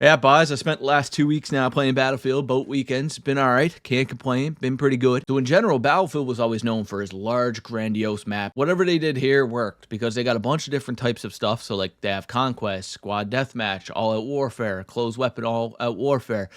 Yeah, boys, I spent the last 2 weeks now playing Battlefield, both weekends. Been all right, can't complain, been pretty good. So in general, Battlefield was always known for its large, grandiose map. Whatever they did here worked because they got a bunch of different types of stuff. So like they have Conquest, Squad Deathmatch, All-Out Warfare, Closed Weapon All-Out Warfare.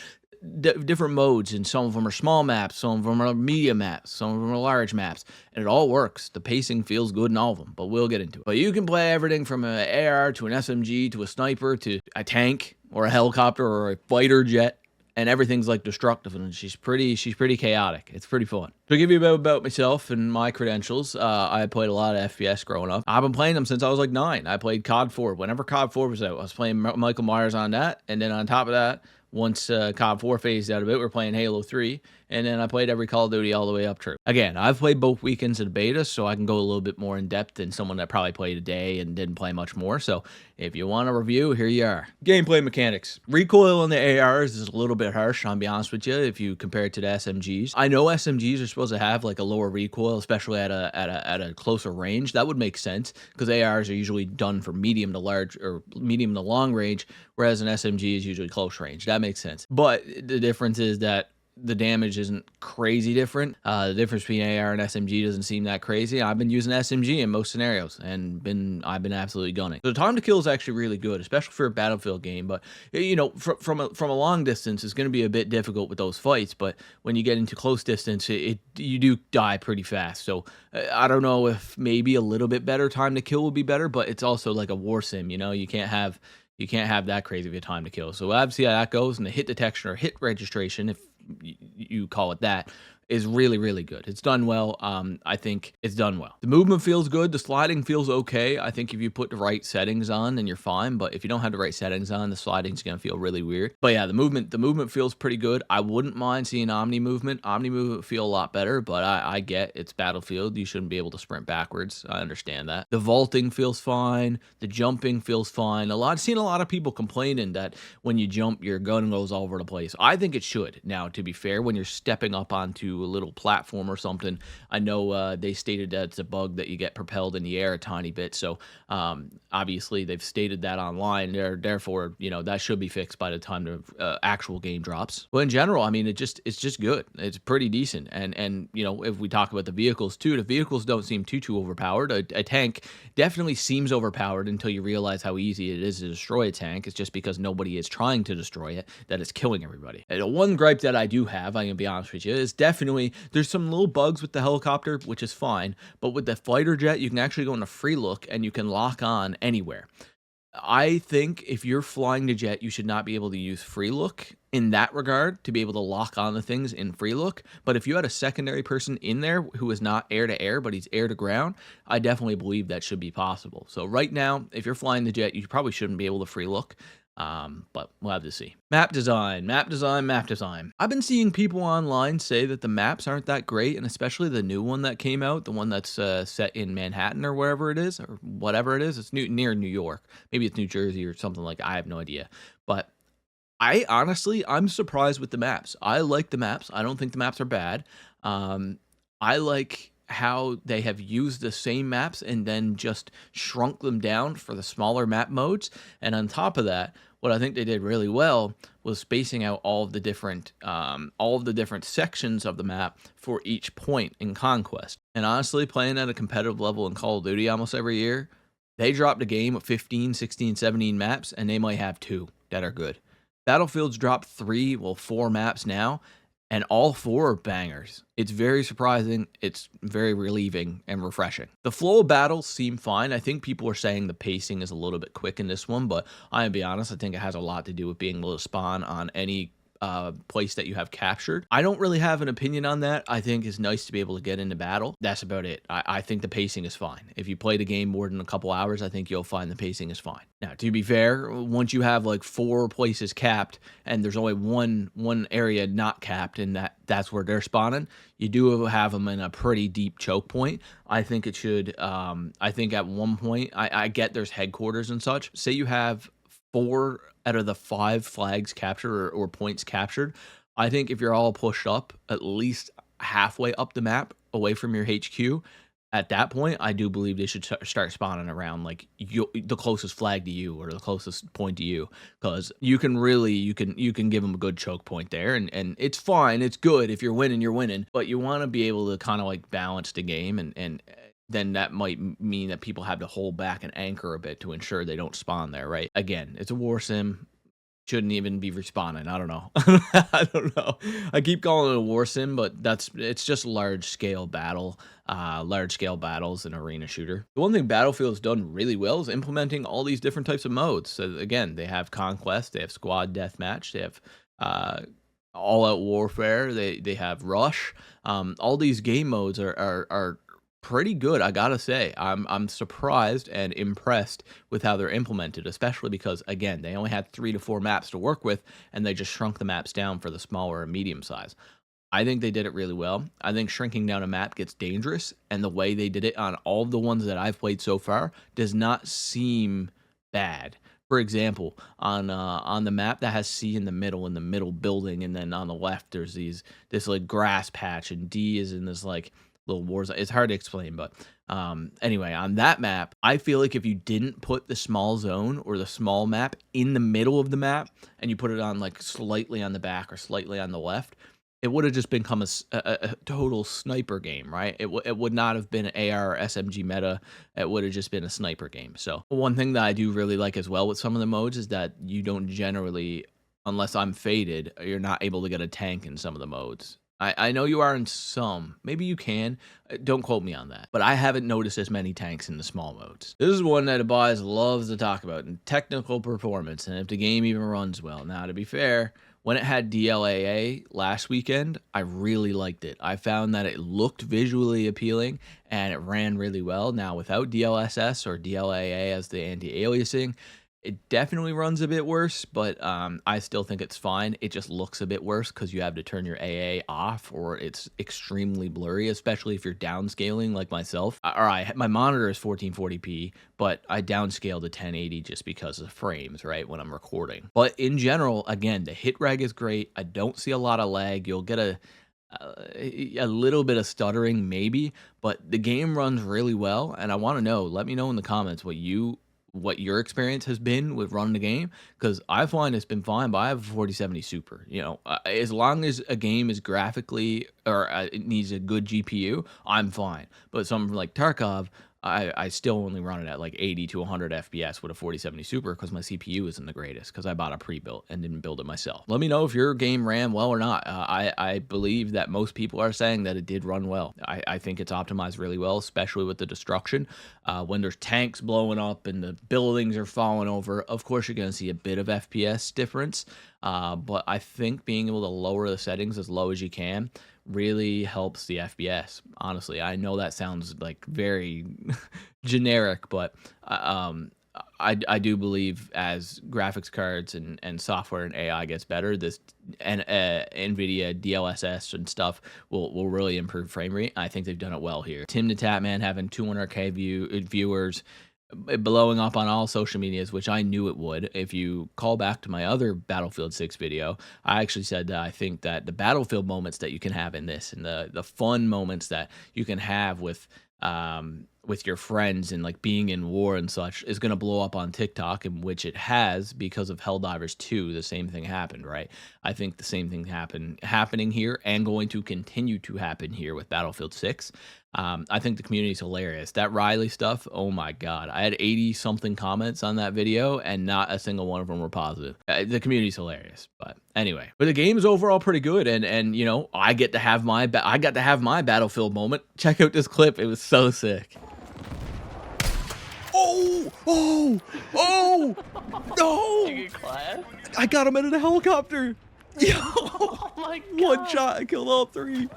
Different modes, and some of them are small maps, some of them are medium maps, some of them are large maps, and it all works. The pacing feels good in all of them, but we'll get into it. But you can play everything from an AR to an SMG to a sniper to a tank or a helicopter or a fighter jet, and everything's like destructive, and she's pretty chaotic. It's pretty fun. To give you a bit about myself and my credentials, I played a lot of FPS growing up. I've been playing them since I was like 9. I played COD 4. Whenever COD 4 was out, I was playing Michael Myers on that, and then on top of that, once COD 4 phased out of it, we're playing Halo 3, and then I played every Call of Duty all the way up through. Again, I've played both weekends of the beta, so I can go a little bit more in depth than someone that probably played a day and didn't play much more. So if you want a review, here you are. Gameplay mechanics. Recoil on the ARs is a little bit harsh, I'll be honest with you, if you compare it to the SMGs. I know SMGs are supposed to have like a lower recoil, especially at a closer range. That would make sense because ARs are usually done for medium to large or medium to long range, whereas an SMG is usually close range. That makes sense. But the difference is that the damage isn't crazy different. The difference between AR and SMG doesn't seem that crazy. I've been using SMG in most scenarios and I've been absolutely gunning. So the time to kill is actually really good, especially for a Battlefield game. But you know, from a long distance, it's going to be a bit difficult with those fights. But when you get into close distance, you do die pretty fast. So I don't know if maybe a little bit better time to kill would be better, but it's also like a war sim. You know, you can't have that crazy of a time to kill. So we'll have to see how that goes. And the hit detection or hit registration, if you call it that, is really, really good. It's done well. I think it's done well. The movement feels good. The sliding feels okay. I think if you put the right settings on, then you're fine. But if you don't have the right settings on, the sliding's gonna feel really weird. But yeah, the movement feels pretty good. I wouldn't mind seeing Omni movement. Omni movement feel a lot better, but I get it's Battlefield. You shouldn't be able to sprint backwards. I understand that. The vaulting feels fine. The jumping feels fine. I've seen a lot of people complaining that when you jump, your gun goes all over the place. I think it should. Now, to be fair, when you're stepping up onto a little platform or something, I know they stated that it's a bug that you get propelled in the air a tiny bit. So obviously they've stated that online. Therefore, you know, that should be fixed by the time the actual game drops. But in general, I mean, it's just good. It's pretty decent. And you know, if we talk about the vehicles too, the vehicles don't seem too overpowered. A tank definitely seems overpowered until you realize how easy it is to destroy a tank. It's just because nobody is trying to destroy it that it's killing everybody. And the one gripe that I do have, I'm gonna be honest with you, is definitely there's some little bugs with the helicopter, which is fine, but with the fighter jet, you can actually go into free look and you can lock on anywhere. I think if you're flying the jet, you should not be able to use free look in that regard to be able to lock on the things in free look. But if you had a secondary person in there who is not air to air, but he's air to ground, I definitely believe that should be possible. So right now, if you're flying the jet, you probably shouldn't be able to free look. But we'll have to see. Map design. I've been seeing people online say that the maps aren't that great, and especially the new one that came out, the one that's set in Manhattan or wherever it is, or whatever it is. It's near New York. Maybe it's New Jersey or something like. I have no idea. But I'm surprised with the maps. I like the maps. I don't think the maps are bad. I like how they have used the same maps and then just shrunk them down for the smaller map modes. And on top of that, what I think they did really well was spacing out all of the different sections of the map for each point in Conquest. And honestly, playing at a competitive level in Call of Duty almost every year, they dropped a game of 15, 16, 17 maps, and they might have 2 that are good. Battlefield's dropped 4 maps now, and all 4 are bangers. It's very surprising, it's very relieving and refreshing. The flow of battles seem fine. I think people are saying the pacing is a little bit quick in this one, but I'll be honest, I think it has a lot to do with being able to spawn on any place that you have captured. I don't really have an opinion on that. I think it's nice to be able to get into battle. That's about it. I think the pacing is fine. If you play the game more than a couple hours, I think you'll find the pacing is fine. Now, to be fair, once you have like 4 places capped and there's only one area not capped and that's where they're spawning, you do have them in a pretty deep choke point. I think it should, I think at one point, I get there's headquarters and such. Say you have 4 out of the 5 flags captured or points captured. I think if you're all pushed up at least halfway up the map away from your HQ, At that point, I do believe they should start spawning around like the closest flag to you or the closest point to you, because you can really you can give them a good choke point there, and it's fine, it's good if you're winning, but you want to be able to kind of like balance the game, and then that might mean that people have to hold back and anchor a bit to ensure they don't spawn there, right? Again, it's a war sim. Shouldn't even be respawning. I don't know. I don't know. I keep calling it a war sim, but it's just large scale large scale battles and arena shooter. The one thing Battlefield's done really well is implementing all these different types of modes. So again, they have conquest, they have squad deathmatch, they have all out warfare, they have rush. All these game modes are pretty good, I gotta say. I'm surprised and impressed with how they're implemented, especially because again, they only had 3 to 4 maps to work with, and they just shrunk the maps down for the smaller and medium size. I think they did it really well. I think shrinking down a map gets dangerous, and the way they did it on all of the ones that I've played so far does not seem bad. For example, on the map that has C in the middle building, and then on the left there's this like grass patch, and D is in this like little wars. It's hard to explain, but anyway, on that map, I feel like if you didn't put the small zone or the small map in the middle of the map, and you put it on like slightly on the back or slightly on the left, it would have just become a total sniper game, right? It would not have been AR or SMG meta. It would have just been a sniper game. So one thing that I do really like as well with some of the modes is that you don't generally, unless I'm faded, you're not able to get a tank in some of the modes. I know you are in some. Maybe you can. Don't quote me on that. But I haven't noticed as many tanks in the small modes. This is one that Abaz loves to talk about, in technical performance, and if the game even runs well. Now, to be fair, when it had DLAA last weekend, I really liked it. I found that it looked visually appealing, and it ran really well. Now, without DLSS or DLAA as the anti-aliasing, it definitely runs a bit worse, but I still think it's fine. It just looks a bit worse because you have to turn your AA off, or it's extremely blurry, especially if you're downscaling like myself. My monitor is 1440p, but I downscale to 1080 just because of frames, right, when I'm recording. But in general, again, the hit reg is great. I don't see a lot of lag. You'll get a little bit of stuttering maybe, but the game runs really well, and I want to know, let me know in the comments what your experience has been with running the game, because I find it's been fine. But I have a 4070 Super. You know, as long as a game is graphically or it needs a good GPU, I'm fine. But something like Tarkov, I still only run it at like 80 to 100 FPS with a 4070 Super because my CPU isn't the greatest, because I bought a pre-built and didn't build it myself. Let me know if your game ran well or not. I believe that most people are saying that it did run well. I think it's optimized really well, especially with the destruction. When there's tanks blowing up and the buildings are falling over, of course you're going to see a bit of FPS difference. But I think being able to lower the settings as low as you can really helps the FPS. Honestly, I know that sounds like very generic, but I do believe as graphics cards and software and AI gets better, this and NVIDIA DLSS and stuff will really improve frame rate. I think they've done it well here. Tim the Tatman having 200K viewers, blowing up on all social medias, which I knew it would. If you call back to my other Battlefield 6 video, I actually said that I think that the Battlefield moments that you can have in this, and the fun moments that you can have with your friends and like being in war and such, is going to blow up on TikTok, in which it has because of Helldivers 2. The same thing happened, right? I think the same thing happening here, and going to continue to happen here with Battlefield 6. I think the community's hilarious. That Riley stuff, oh my god. I had 80 something comments on that video, and not a single one of them were positive. The community's hilarious. But anyway, but the game is overall pretty good, and you know, I got to have my Battlefield moment. Check out this clip. It was so sick. Oh no! Did you get clapped? I got him in a helicopter. Yo, Oh my god. one shot, I killed all 3.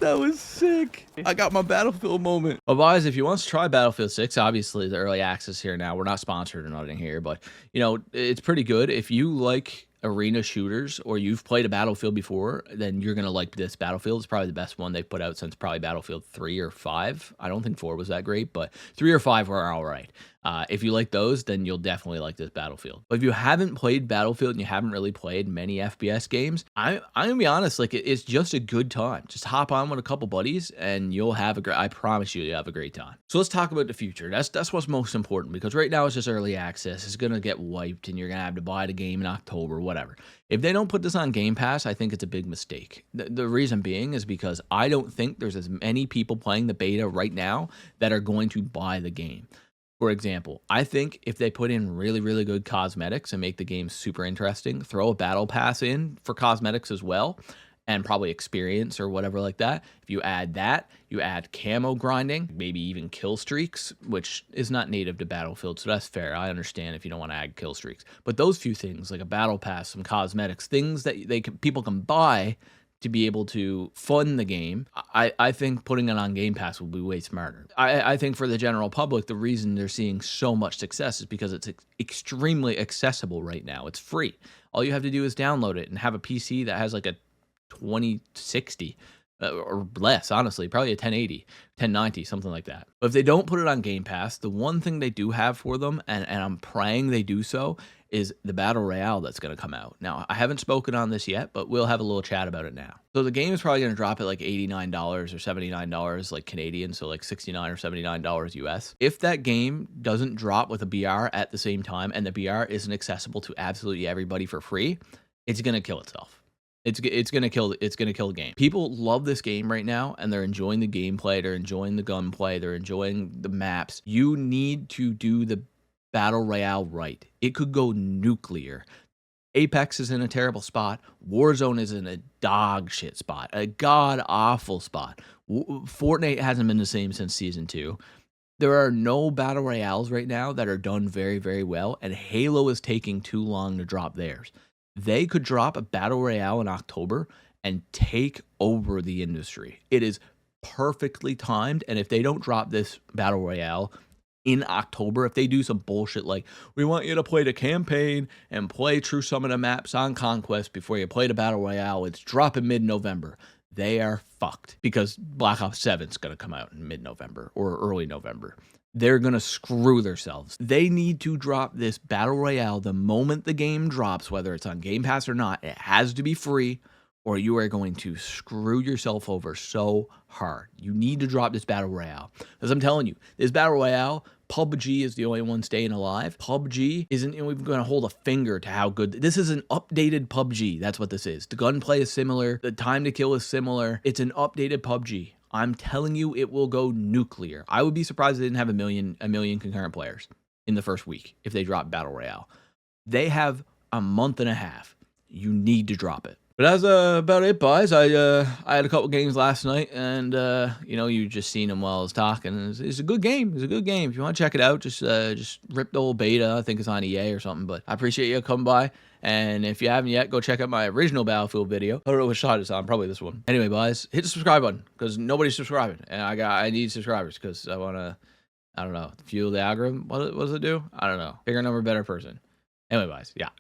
That was sick. I got my Battlefield moment. Otherwise, if you want to try Battlefield 6, obviously the early access here now. We're not sponsored or nothing here, but you know, it's pretty good. If you like arena shooters, or you've played a Battlefield before, then you're gonna like this Battlefield. It's probably the best one they've put out since probably Battlefield 3 or 5. I don't think 4 was that great, but 3 or 5 were all right. If you like those, then you'll definitely like this Battlefield. But if you haven't played Battlefield and you haven't really played many FPS games, I'm gonna be honest, like it's just a good time. Just hop on with a couple buddies and you'll have a great, I promise you'll have a great time. So let's talk about the future. That's what's most important, because right now it's just early access. It's gonna get wiped and you're gonna have to buy the game in October, whatever. If they don't put this on Game Pass, I think it's a big mistake. The reason being is because I don't think there's as many people playing the beta right now that are going to buy the game. For example, I think if they put in really, really good cosmetics and make the game super interesting, throw a battle pass in for cosmetics as well, and probably experience or whatever like that. If you add that, you add camo grinding, maybe even kill streaks, which is not native to Battlefield, so that's fair. I understand if you don't want to add kill streaks. But those few things, like a battle pass, some cosmetics, things that people can buy to be able to fund the game, I think putting it on Game Pass will be way smarter. I think for the general public, the reason they're seeing so much success is because it's extremely accessible right now. It's free. All you have to do is download it and have a PC that has like a 2060 or less, honestly, probably a 1080, 1090, something like that. But if they don't put it on Game Pass, the one thing they do have for them, and I'm praying they do so, is the Battle Royale that's going to come out. Now, I haven't spoken on this yet, but we'll have a little chat about it now. So the game is probably going to drop at like $89 or $79 like Canadian, so like $69 or $79 US. If that game doesn't drop with a BR at the same time and the BR isn't accessible to absolutely everybody for free, it's going to kill itself. It's gonna kill the game. People love this game right now, and they're enjoying the gameplay, they're enjoying the gunplay, they're enjoying the maps. You need to do the Battle Royale right. It could go nuclear. Apex is in a terrible spot. Warzone is in a dog shit spot, a god awful spot. Fortnite hasn't been the same since Season 2. There are no Battle Royales right now that are done very, very well, and Halo is taking too long to drop theirs. They could drop a Battle Royale in October and take over the industry. It is perfectly timed, and if they don't drop this Battle Royale in October, if they do some bullshit like, we want you to play the campaign and play through some of the maps on Conquest before you play the Battle Royale, it's dropping mid-November, they are fucked, because Black Ops 7 is going to come out in mid-November or early November. They're going to screw themselves. They need to drop this Battle Royale the moment the game drops, whether it's on Game Pass or not. It has to be free, or you are going to screw yourself over so hard. You need to drop this Battle Royale. Because I'm telling you, this Battle Royale, PUBG is the only one staying alive. PUBG isn't even going to hold a finger to how good. This is an updated PUBG. That's what this is. The gunplay is similar. The time to kill is similar. It's an updated PUBG. I'm telling you, it will go nuclear. I would be surprised they didn't have a million concurrent players in the first week if they drop Battle Royale. They have a month and a half. You need to drop it. But that's about it, boys. I had a couple games last night, and you just seen them while I was talking. It's a good game. It's a good game. If you want to check it out, just rip the old beta. I think it's on EA or something. But I appreciate you coming by. And if you haven't yet, go check out my original Battlefield video. I don't know which shot it's on. Probably this one. Anyway, guys, hit the subscribe button, because nobody's subscribing, and I need subscribers, because I want to, I don't know, fuel the algorithm. What does it do? I don't know. Bigger number, better person. Anyway, guys, yeah.